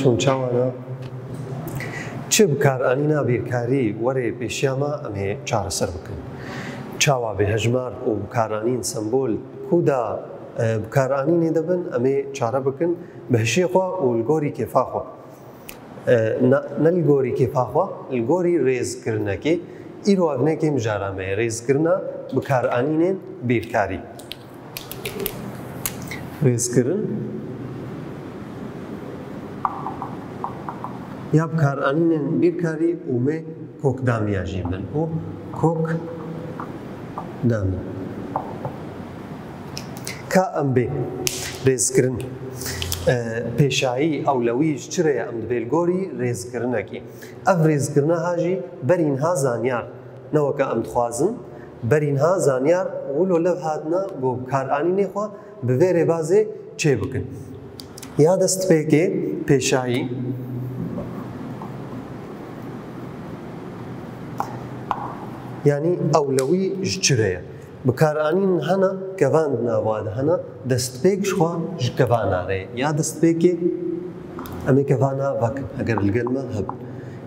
باشون چاوانا چه بکارانینا بیرکاری وەرێ پێشیاما ئەمێ چارەسەر بکەن چاوا بێهەژمار و بکارانین سمبۆل کودا بکارانینێ دەبن ئەمێ چارە بکەن بە هەشێخوا و لگۆری کێفاخوا نە لگۆری کێفاخوا لگۆری ڕێزکردنەکەی ئیرۆ ئەڤنێکی مژارامەیە ڕێزکردنە بکارانینێن بیرکاری ڕێزکردن یا بکارانینên bîrkarî û me kokdamiya jî bin û kokdamî ka em bê rêzkirin pêşayî ewlewî ji çi re ye em dibê li gorî rêzkirinekê ev rêzkirina jî berînha zanyar ne weke em dixwazin berînha zanyar wilo lev hatine bo bikaranînê xwe bi vê rêbazê çê bikin ya destpêkê pêşayî yani ewlewî ji çi re ye bikaranîn hene kevan di nava de hene destpêk ji xwe ji kevana re ye ya destpêkê em ê kevana vekin eger li gel me hebin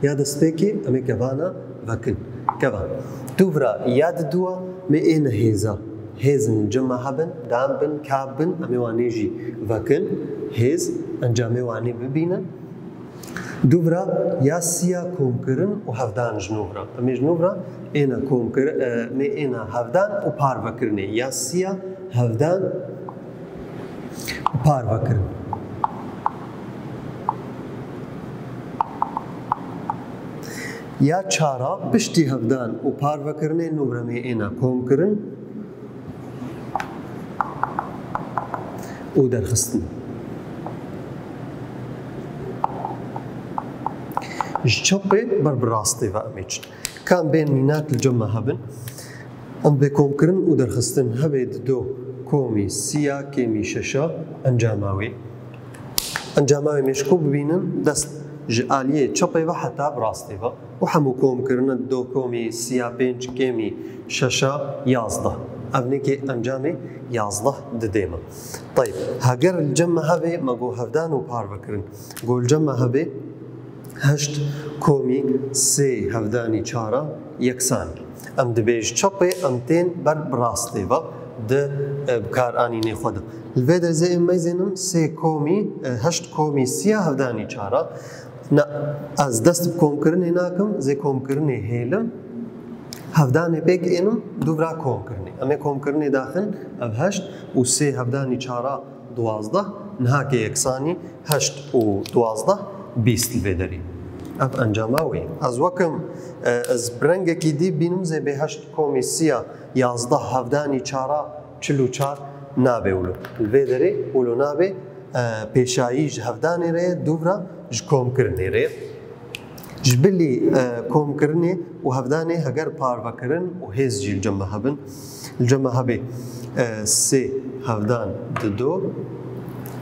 ya destpêkê em ê kevana vekin kevan tu vira ya diduwa me êne hêza hêzin cima hebin dam bin kab bin em ê wanê jî vekin hêz encamê wanê bibînin دوورا یا سیا کۆمکردن و هەفدان ژنۆڤرا ئەمێ ژنۆڤرا ئێنە کۆمکرد مێ ئێنە هەفدان و پارڤەکردنێ یا سیا هەفدان و پارڤەکردن یا چارا پشتی هەفدان و پارڤەکردنێ نۆڤرە مێ ئێنە کۆمکردن و دەرخستن ji çapê ber bi rastî ve em ê çin kan bên mînak li cem me hebin em bê komkirin û derxistin hebê di do komî sîya kêmî şeşa encama wê encama wê mêşkû bibînin dest ji aliyê çapê ve heta bi rastî ve û hemû komkirina di do komî sîya pênc kêmî şeşa yazdeh evnekê encamê yazdeh didê me tayib heger li cem me hevê me got hevdan û parvekirin got li cem me hevê هشت کومی سه هفدانی چارا یکسان ام دبیج چپه ام تین بر براسته و ده بکارانینه خود الوید از این میزنم سه کومی هشت کومی سیا هفدانی چارا نه از دست کم کرنه ناکم زی کم کرنه هیلم هفدانی بیگ اینم دوباره کم کرنه اما کم کرنه داخل اب هشت و سه هفدانی چارا دوازده نهاک یکسانی هشت و دوازده بیست الویدری اف انجامه وی از وکم از برنگکی دی بینم زی به هشت کومی سیا یازده هفدانی چارا چلو چار نابه ولو الویدری ولو نابه پیشایی ج هفدانی ره دوباره ج کوم کرنی ره جبلی کوم کرنی و هفدانی هگر پارو کرن و هیز جی الجمع هبن الجمع هبه سه هفدان دو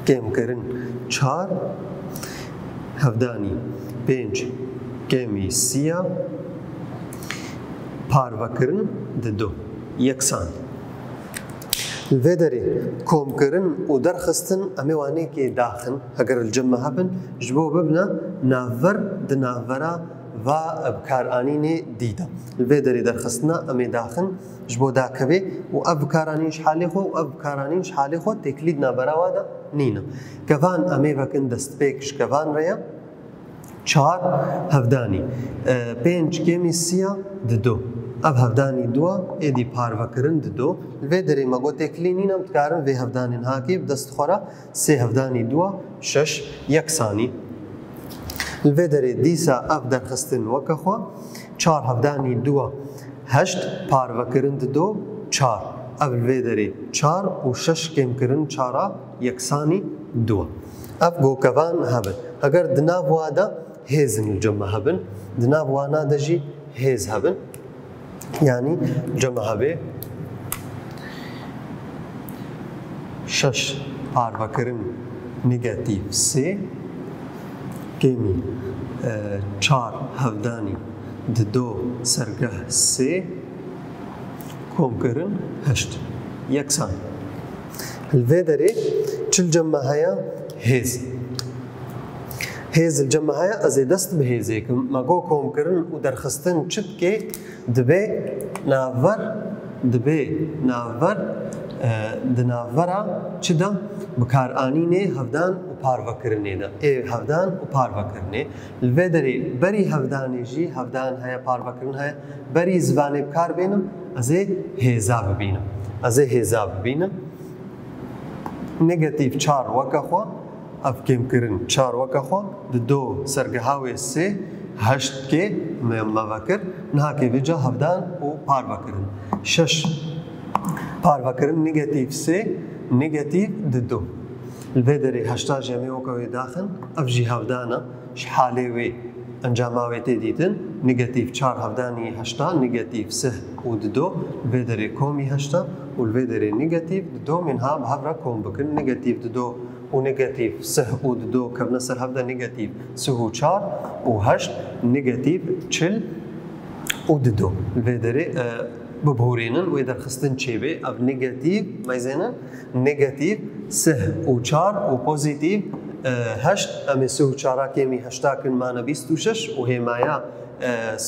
کم کرن چار هفدانی پنج کمی سیا پارڤەکردن دو یەکسان لێ دەرێ کۆمکردن و دەرخستن ئەمێ وانەیەکێ داخن ئەگەر الجەمە هەبن ji بۆ ببنە ناڤەر di navbera va bikaranînê dîda lê derê derxistina em ê daxin ji bo dakevê û ev bikaranîn ji halê xwe û ev bikaranîn ji halê xwe têkilî di navbera wa de nîne kevan em ê vekin destpêk ji kevan re ye çar hevdanî pênc kêmî siya di do ev hevdanî duwa êdî parvekirin di do lê derê me got têkilî nîne em dikarin vê hevdanên hakê bi dest xwe re sê hevdanî duwa şeş yeksanî Lê derê dîsa ev derxistin weke xwe çar hevdanî duwa heşt parvekirin di do çar ev lê derê çar û şeş kêmkirin çara yeksanî duwa ev gokevan hebin eger di nav wa de hêzin li cem hebin di nav wana de jî hêz hebin yanî cem hebê şeş parvekirin negatif sê kêmî çar hevdanî di do sergeh sê komkirin heşt yeksan Li vê derê çil cem me heye hêz هێز الجەمە هەیە ئەزێ دەست بە هێزێکم مەگۆ کۆمکردن و دەرخستن چ بکێ دەبێ ناڤەر دناڤەرە چدا بکارئانینێ هەڤدان و پارڤەکردنێدا هەڤدان و پارڤەکردنێ لێ دەرێ بەری هەڤدانێژی هەڤدان هەیە پارڤەکردن هەیە بەری زبانێ بکار بێنم ئەزێ هێزا ببینم نێگەتیڤ چار وەکەخوا ئەف کێمکردن چار وەکەخوا دو سەرگەهاوێ سێ هەشت کێ مەڤەکرد نهاکێ بێجا هەڤدان و پارڤەکردن شەش پارڤەکردن نێگەتیڤ سێ نێگەتیڤ دو لێ دەرێ هەشتا ژەمێ وەکەوێ داخن ئەف ژی هەڤدانە حالێ وێ ئەنجاماوێ تێ دیتن نێگەتیڤ چار هەڤدانی هەشتا نێگەتیڤ سێ و دو لێ دەرێ کۆمی هەشتا و لێ دەرێ نێگەتیڤ دو منها هەڤرا کۆم بکن نێگەتیڤ دو و نێگەتیڤ سێ و دو کەبنە سەر هەڤدە نێگەتیڤ سێ و چار و هەشت نێگەتیڤ چل و دو لێ دەرێ ببهورێنن وێ دەرخستن چێبێ ئەف نێگەتیڤ مەیزێنن نێگەتیڤ سێ و چار و پۆزیتیڤ هەشت ئەمێ سێ و چارا کێمی هەشتاکن مانە بیست و شەش و هێمایە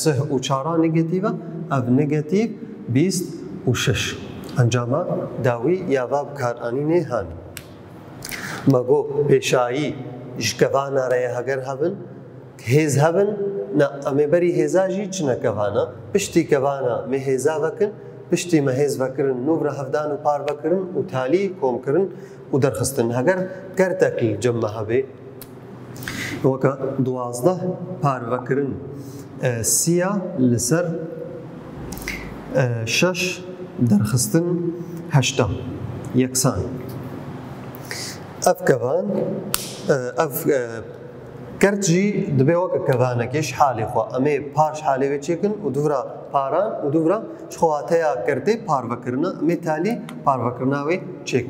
سێ و چارا نێگەتیڤە ئەف نێگەتیڤ بیست و شەش ئەنجامە داوی یاوا بکارئانینێ هەن مەگۆ پێشایی ژکەڤانارەیە هەگەر هەبن هێز هەبن ئەمێ بەری هێزاژی چنەکەڤانە پشتی کەڤانە مێ هێزا بکن پشتی مە هێز بەکردن نوبرە هەڤدان و پار بەکردن و تالی کۆمکردن و دەرخستن هەگەر گەرتەکل جەمە هەبێ وەکە دوازدە پار بەکردن سیە لەسەر شەش دەرخستن هەشتا یەکسان ئەف کەڤان ئەف گەرچی دەبێ وەکە کەڤانەکەش حالێ خوا ئەمێ پاش حالێوێ چێکن و دوورا پاران و دوورا خۆواتەیە گەردەی پارڤەکردنە ئەمێ تالی پارڤەکردناوێ چێک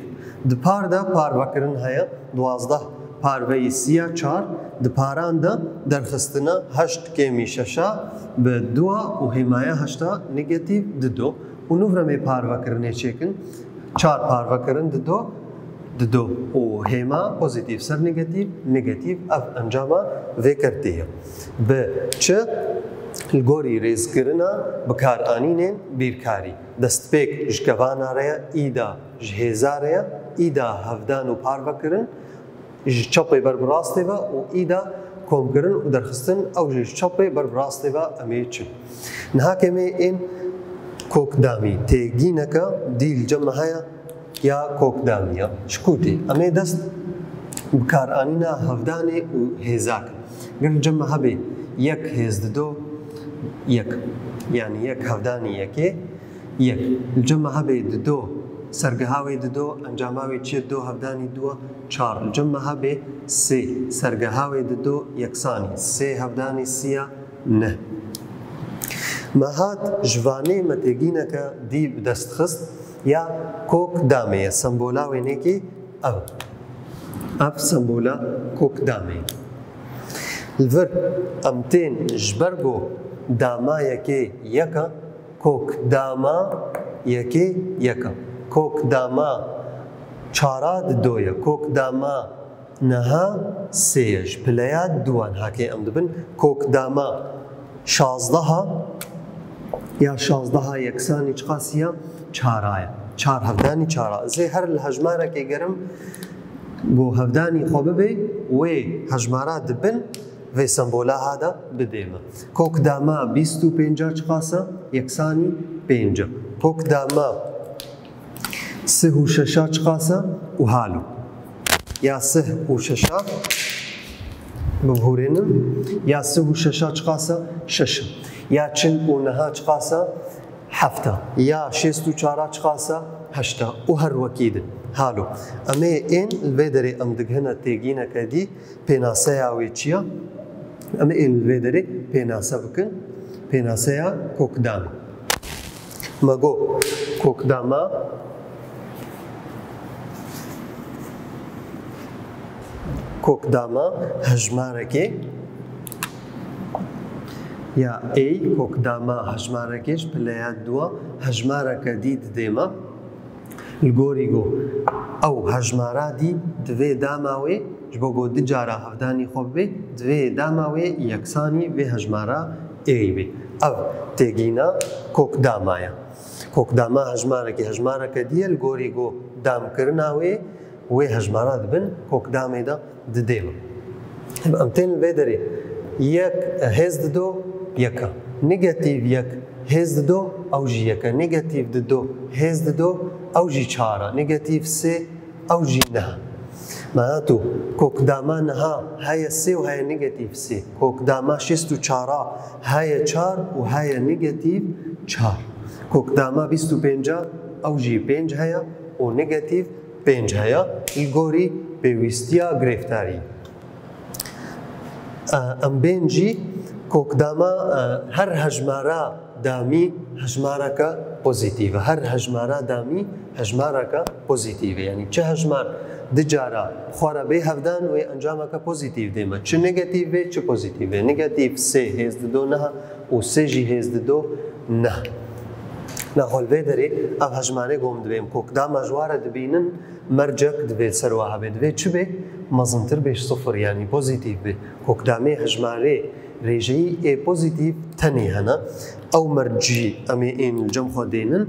دپاردا پارڤەکردن هەیە دوازدە پارڤەی سیە چار دپاراندا دەرخستنە هەشت کێمی شەشا بە دووە و هێمایە هەشتا نێگەتیڤ دو و نوورەمێ پارڤەکردنێ چێکن چار پارڤەکردن دو و هێما پۆزیتیڤ سەر نێگەتیڤ ئەف ئەنجامە vêkirtiye bi çi li gorî rêzkirina bikarînên bîrkarî destpêk ji kevana re ye îda ji hêza re ye îda hevdan û parvekirin ji çapê berbrastê ve û îda komkirin û derxistin ew jî ji çapê berbrastê ve em ê çin nihakê me ên kokdamî têgîneka dîl cem heye ya kokdamiya ji kûtê em ê dest bikarîna hevdanê û hêza kin gir cem hebe yek hêz dido yek yani yek hevdanî yekê yek li cem hebe dido sergehawê dido encamawê çi do hevdanî duwa çar li cem hebe sê sergehawê dido yeksanî sê hevdanî siya neh mehat ji vanê me têgîneke dî bi dest xist ya kokdamê ye sembola wênekê ev ev sembola kokdamê li vir em tên ji ber got damayekê yeka kokdama yekê yeka kokdama çara dido ye kokdama neha sê ye ji pileya duwan hakê em dibin kokdama şazdeha ya şazdeha yeksanî çi qasiya çara ye çar hevdanî çara zê her li hejmarekê gerim bo hevdanî xwe bibe wê hejmara dibin vê sembola hada bidê me kokdama bîst û pênca çi qasa yeksanî pênca kokdama sih û şeşa çi qasa û halo ya sih û şeşa bihûrênin ya sih û şeşa çi qasa şeş ya çil û neha çi qasa hefta ya şêst û çara çi qasa heşta û her wekî din halo em ê ên li vê derê em digihine têgîneke dî pênaseya wê çi ye em ê li vê derê pênase bikin pênaseya kokdamê me got kokdama kokdama hejmarekê ya ey kokdama hejmarekê ji pileya duwa hejmareke dî didê me li gorî got ew hejmara dî di vê dama wê جبو گو دجارا هفدانی خوب بی دوی داماوی یکسانی وی هجمارا ای بی او تیگینا کوک دامایا کوک داما هجمارا که هجمارا که دیل گوری گو دام کرناوی وی هجمارا دبن کوک دامی دا ددیما امتین ویدری یک هزد دو یکا نگاتیو یک هزد دو اوجی یکا نگاتیو دو هزد دو اوجی چارا نگاتیو سه اوجی نه معناتو کوک داما نها های سه و های نگاتیو سه کوک داما شست و چارا های چار و های نگاتیو چار کوک داما بیست و پینجا اوجی پینج هیا و نگاتیو پینج هیا الگوری پیوستیا گرفتاری ام بینجی کوک داما هر هجمارا دامی هجمارا کا پوزیتیو هر هجمارا دامی هجمارا کا پوزیتیو یعنی چه هجمار دجارا خوارا به هفدان و انجام کا پوزیتیو دیما چه نگاتیو چه پوزیتیو نگاتیو سه هزد دو نه و سه جی هزد دو نه نقول بدري أو هجمانه قوم دبيم كوك دام أجوار دبينن مرجك دبيت سروها بدبيت شو به مازنتر بيش صفر يعني بوزيتيف به كوك دامي هجمانه ريجي اي بوزيتيف تاني هنا أو مرجي أمي إن الجم خدينن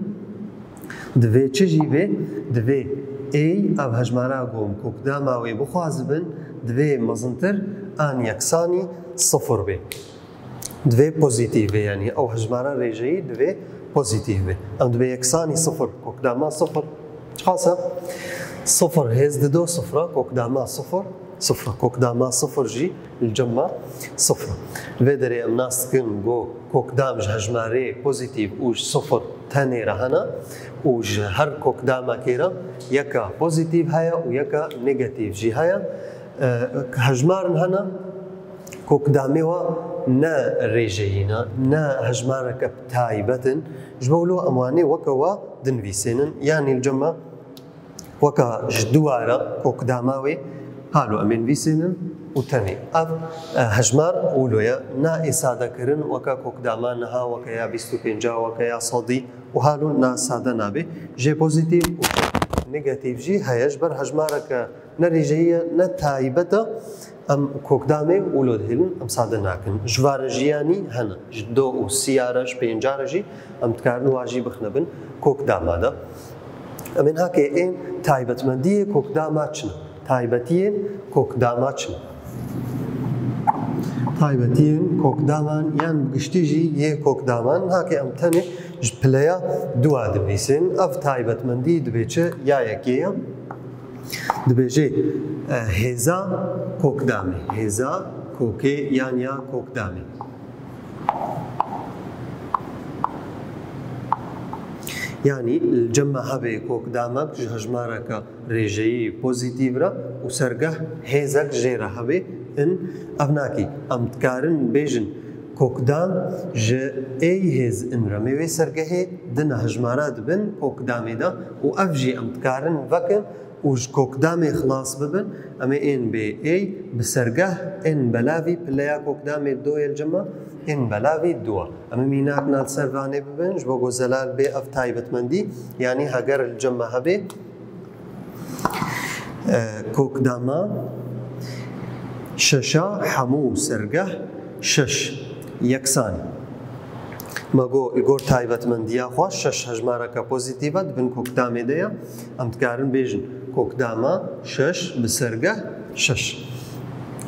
دبيت شجي به دبيت اي أو هجمانه قوم كوك دام أوي بخوازبن دبيت مازنتر أن يكساني صفر به دبيت بوزيتيف يعني أو هجمانه ريجي دبيت بوزيتيف به ام دبي يكساني صفر كوك داما صفر خاصة صفر هزد دو صفرة كوك داما صفر صفرة كوك داما صفر جي الجمع صفرة الفيدري ام ناس كن جو كوك دامج هجماري بوزيتيف وج صفر تاني رهنا وج هر كوك داما كيرا يكا بوزيتيف هيا ويكا نيجاتيف جي هيا هجمارن هنا كوك داميوا نا ريجينا نا هجمارك بتايبة جبولو أمواني وكوا دنفيسينن يعني الجمع وكا جدوارا كوك داماوي قالوا أمين فيسينن وتاني أب هجمار أولويا نا إسادة كرن وكا كوك دامانها وكا يا بيستو بينجا وكا يا صدي وهالو نا سادة نابي جي بوزيتيف نيجاتيف جي هيجبر هجمارك نا ريجية نا تايبة ام كوك دامي ولود هيلن ام ساده ناكن جوار جياني هنا جدو و سيارج بينجارجي ام تكارن واجي بخنبن كوك داما دا امن هاكي ان تايبت مندي كوك داماتشن تايبتين كوك داماتشن تايبتين كوك دامان يان بقشتيجي يه كوك دامان هاكي ام تاني جبليا دوا دبيسين اف تايبت مندي دبيچه يا يكيا دبيجي هزا كوك دامي هزا كوكي يانيا كوك دامي يعني الجمع هبه كوك دامك هجمارك ريجي بوزيتيف را وسرقه هزك جيرا هبه ان افناكي ام تكارن بيجن كوك دام ج اي هز ان رمي سرقه دنا هجمارات بن كوك دامي دا وافجي ام تكارن فكن وج كوك دامي خلاص ببن اما ان بي اي بسرقه ان بلاوي بلايا كوك دامي دو الجمع ان بلاوي دو اما ميناك نال سرفاني ببن جبوغو زلال بي اف تايبت مندي يعني هاجر الجمع هبي كوك داما ششا حمو سرقه شش يكساني ماگو الگور تایبت مندیا خوش شش هجمارك بوزيتيفات بن كوك دامي ديا ام تكارن بيجن كوك داما شش بسرقه شش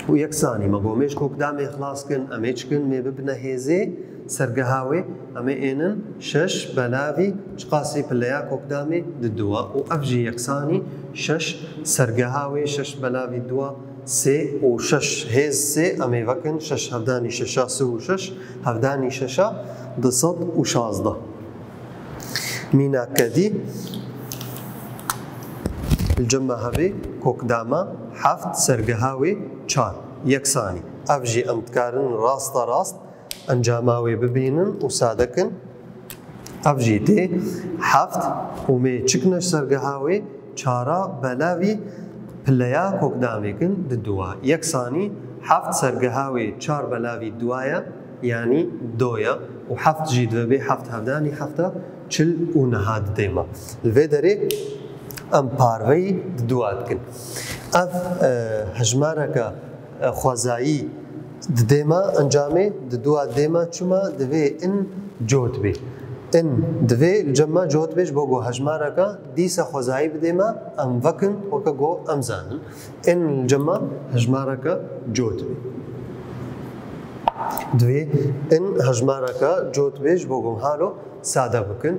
ويكساني ماگو ميش كوك دامي خلاص كن اميش كن مي ببنا هيزي سرقه هاوي امي انن شش بلاوي شقاسي بلايا كوك دامي ددوا وافجي يكساني شش سرقه هاوي شش بلاوي دوا سي وشش هيز سي امي وكن شش هفداني ششا سو شش هفداني ششا دصد وشازده مينا كدي الجمع هبي كوك داما حفت سرقهاوي چار يكساني افجي امتكارن راست راست انجاماوي ببينن وسادكن افجي تي حفت ومي چكنش سرقهاوي چارا بلاوي بلايا كوك داميكن ددوا يكساني حفت سرقهاوي چار بلاوي دوايا يعني دويا وحفت جيد بي حفت هفداني حفته چل ونهاد ديما الفيدري ئەم پارڤەی دوات بکەن ئەف هەژمارەکە خوازایی دێمە ئەنجامێ دوات دێمە چوومە دەبێ ئن جۆت بێ ئن دەبێ جەممە جۆت بێش بۆ گۆ هەژمارەکە دیسە خوازایی بدێمە ئەم ڤەکن وەکە گۆ ئەمزانن ئن جەممە هەژمارەکە جۆت بێ دوێ ئن هەژمارەکە جۆت بێش بۆ گۆم هالۆ سادە بکەن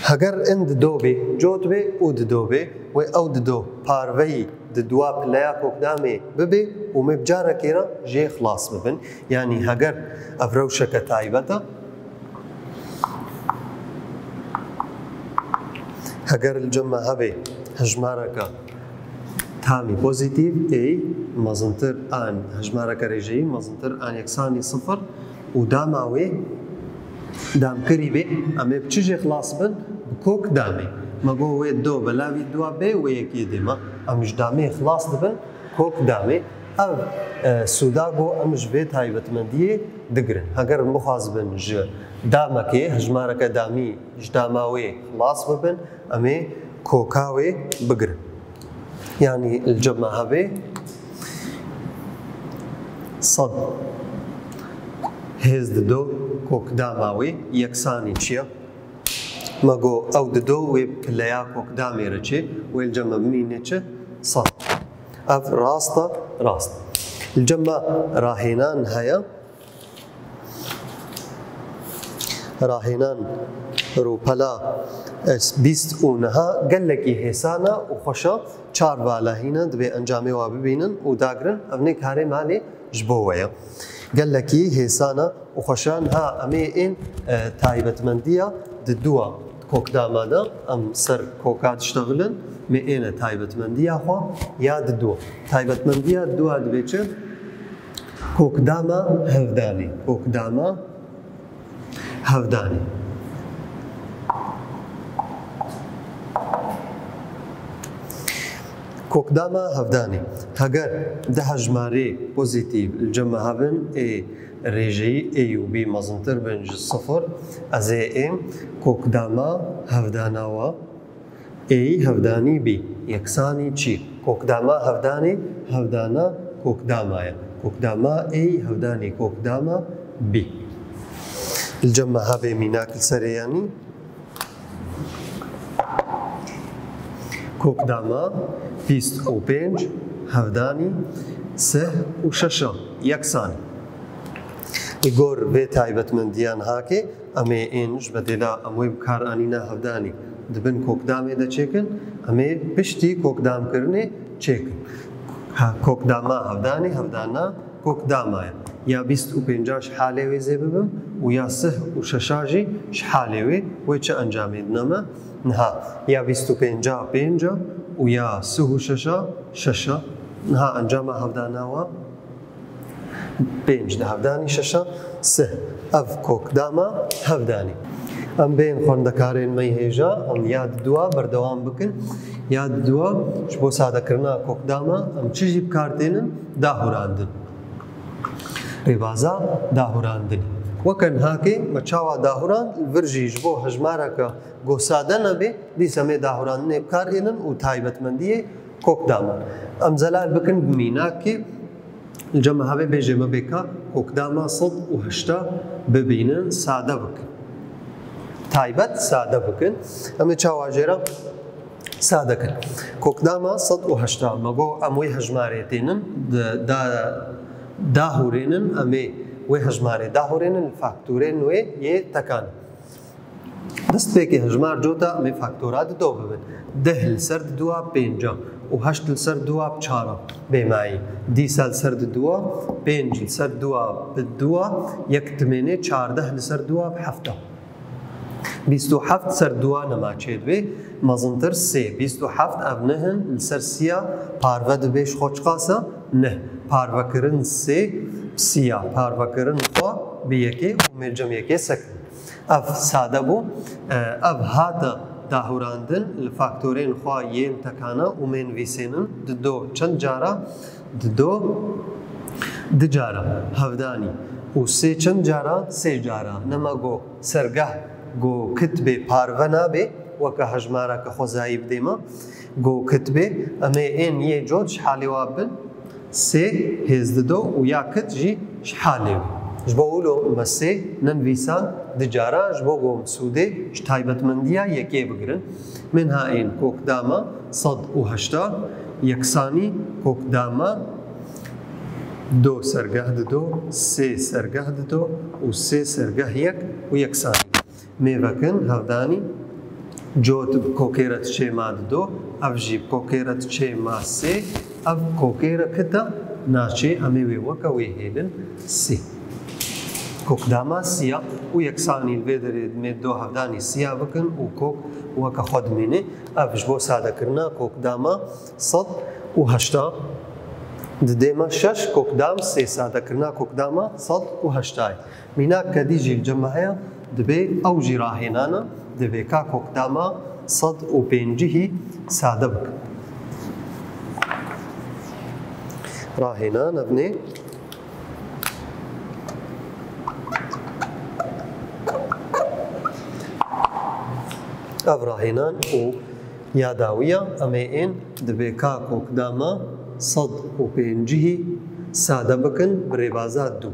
هەگەر ئن ددۆ بێ جۆت بێ و ددۆ بێ وێ ئەو ددۆ پارڤەی ددوا پلەیا کۆکدامێ ببێ و مێ بجارەکێرە ژێ خلاص ببن یعنی هەگەر ئەڤرەوشەکە تایبەتە هەگەر جەممە هەبێ هەژمارەکە تامی پۆزیتیڤ ئێ مەزنتر ئان هەژمارەکە ڕێژەیی مەزنتر ئان یەکسانی سفر و داماوێ دامکەری بێ ئەمێ بچژێ خلاص بن کۆک دامێ مەگۆ وێ دۆ بەلاوی دوا بێ و یەکی دێمە ئەمش دامێ خلاص دەبن کۆک دامێ ئەو سوودا بۆ ئەمش بێ تایبەتمەندیە دگرن هەگەر بخواز بن ژ دامەکێ هەژمارەکە دامی ژ داماوێ خلاص ببن ئەمێ کۆکاوێ بگرن یعنی الجەممە هەبێ سەد هێز ددۆ کۆکداماوێ یەکسانی چییە؟ مەگۆ ئەو ددۆ وێ پلەیا کۆکدامێرە چێ وێ الجەممە بمینێ چ سەد ئەف ڕاستە ڕاست الجەممە ڕاهێنان هەیە ڕاهێنان ڕووپەلا بیست و نەها گەلێکی هێسانە و خۆشە چار بالاهینە دەبێ ئەنجامێ وا ببینن و داگرن ئەڤنێ کارێ مالێ ji bo we ye gelekî hêsana û xweşan ha em ê ên taybetmendiya di duwa kokdama de em ser koka diştexilin mê êne taybetmendiya xwe ya di duwa taybetmendiya duwa dibê çi kokdama hevdanî kokdama hevdanî کۆکداما هەفدانی هەگەر ده هەژمارێ پۆزیتیڤ جەممە هەبن ئێ ڕێژەیی ئێ و بی مەزنتر بن ji سفر ئەزێ ئێم کۆکداما هەفداناوە ئێی هەفدانی بی یەکسانی چی کۆکداما هەفدانی هەفدانە کۆکدامایە کۆکداما ئێی هەفدانی کۆکداما بی جەممە هەبێ میناکل سەرەیانی کۆکداما بیست و پێنج هەفدانی سێ و شەشە یەکسان گۆر بێ تایبەتمەندیان هاکێ ئەمێ ئێنش بەدێلا ئەمۆی بکارانینە هەفدانی دبن کۆکدامێ دەچێکن ئەمێ پشتی کۆکدامکردنێ چێکن کۆکداما هەفدانی هەفدانە کۆکدامایە یا بیست و پێنجاش حالێوێ زێ ببم و یا سێ و شەشاژی حالێوێ وێ چه ئەنجامێ نەمە نها یا بیست و پێنجا پێنجە و یا سه و شەشە شەشە نها ئەنجامە هەفداناوە پێنج دە هەفدانی شەشە سێ ئەف کۆکدامە هەفدانی ئەم بێن خوێندەکارێن مەی هێژە ئەم یاد دووە بەردەوام بکن یاد دووە بۆ سادەکردنا کۆکدامە ئەم چژی بکارتێنن داهوراندن ڕێبازە داهوراندن وەکەن هاکێ مە چاوا داهوران ڤرژیش بۆ هەژمارەکە گۆسادە نەبێ دیسەمێ داهوراندنێ بکارهێنن و تایبەتمەندیە کۆکدامە ئەم زەلال بکن بمیناکێ جەممە هەبێ بێژێمە بێکە کۆکداما سەد و هەشتا ببینن سادە بکن تایبەت سادە بکن ئەمێ چاواژێرە سادەکەن کۆکداما سەد و هەشتا مەگۆ ئەمووی هەژمارێتێنن داهورێنن ئەمێ وێ هەژمارێ داهورێنن فاکتورێن وێ یێ تەکان دەست پێکی هەژمار جۆتە ئەمێ فاکتۆرا دۆ ببن دەه لەسەر دووە پێنجە و هەشت لەسەر دووە چارە بێمایی دیسە لەسەر دووە پێنج لەسەر دووە دووە یەک تمێنێ چاردەه لەسەر دووە هەفتە بیست و هەفت سەر دووە نەماچێت بێ مەزنتر سێ بیست و هەفت ئەڤ نەهن لەسەر سیە پارڤە دەبێش خۆچقاسە نە پارڤەکردن سێ سیە پارڤەکردن خوا بەیەکێ و مێرجەمەکێ سەکن ئەف سادە بوو ئەف هاتە داهوراندن لە فاکتۆرێن خوا یێن تەکانە و مێنڤیسێنن ددۆ چەند جارە ددۆ دجارە هەفدانی و سێ چەند جارە سێ جارە نەمە گۆ سەرگەه گۆ کت بێ پارڤە نابێ وەکە هەژمارە کە خۆزایی بدەیمە گۆ کتبێ ئەمێ ئێن یێ جۆت شحاڵی وا بن سێ هێزددۆ و یا کت ژی شحالێوی ji bo wilo me sê nenivîsan di caran ji bo gom Sûdê ji taybetmendiya yekê bigirin. Min haên kokdama 180 yeksanî kokdama 2 sergeh dido, 3 sergeh dido û 3 sergeh yek û yeksanî. Mêvekin hevdanî cot bi kokêre çêma dido, ev jî kokêre çêma 3, ev kokêre kita naçê em ê wê weke wê hêlin 3. Kokdama siya û yeksanî li vê derê dimê do hevdanî siya bikin û kok weke xwe dimîne. Ev ji bo sadekirina kokdama 180 di dêma 6 kokdam sê sadekirina kokdama 180. Mînak kedî jî li cem heye dibe ew jî rahênana divê ka kokdama 150 sade bikin. Rahênan ev nê ev rahênan û yadawiya em ê ên divê ka kokdama 150 sade bikin bi rêbaza 2.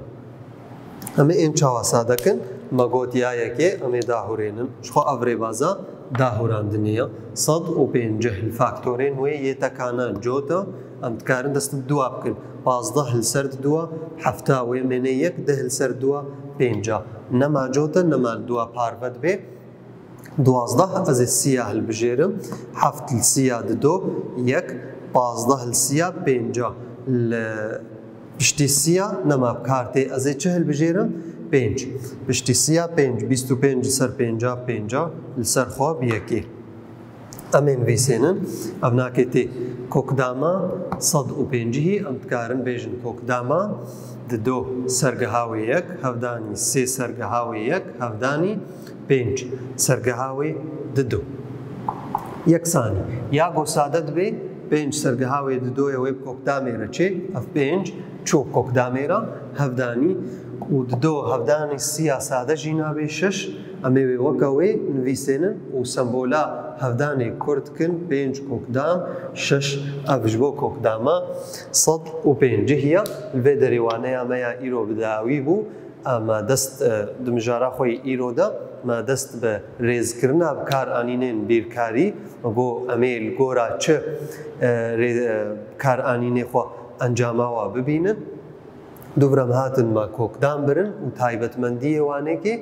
Em ê ên çawa sadekin me gotiyayekê em ê dahûrênin ji xwe ev rêbaza dahûrandinê ye 150 li faktorên wê yê tekana cota em dikarin dest bi duwa bikin 15 li ser duwa hefta wê mêne yek 10 li ser duwa 5. Nema cota nema li duwa parve dibe 12 ez ê siyah hilbijêrim 7 li siyah dido yek 15 li siyah 5 li piştî siyah nema kartê ez ê çi hilbijêrim 5 piştî siyah 5 25 li ser 5 5 li ser xwe bi yekê. Em ê nivîsênin ev nakê tê kokdama 150 em dikarin bêjin kokdama dido sergeha wê yek hevdanî 3 sergeha wê yek hevdanî 5 sergeha wê dido. Yeksanî ya go sade dibe 5 sergeha wê didoya wê bi kokdamê re çê ev 5 çû kokdamê re hevdanî û dido hevdanî siya sade jî nabe 6 em ê wê weke wê nivîsênin û sembola hevdanê kur dikin 5 kokdam 6 ev ji bo kokdama 150 ye. Li vê derê waneya me ya îro bi dawî bû em dest di mijara xwe îro de me dest bi rêzkirina bi kar anînên bîrkarî bo em ê li gora çi kar anînê xwe encama wa bibînin. Duvrem hatin me kokdam birin û taybetmendiyê wanekê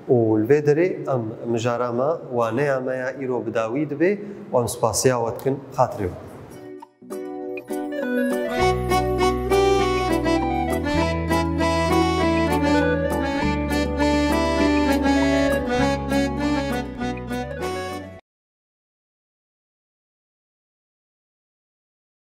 û li vê derê em mijara me waneya me ya îro bi dawî dibe û em spasiya we dikin xatirê.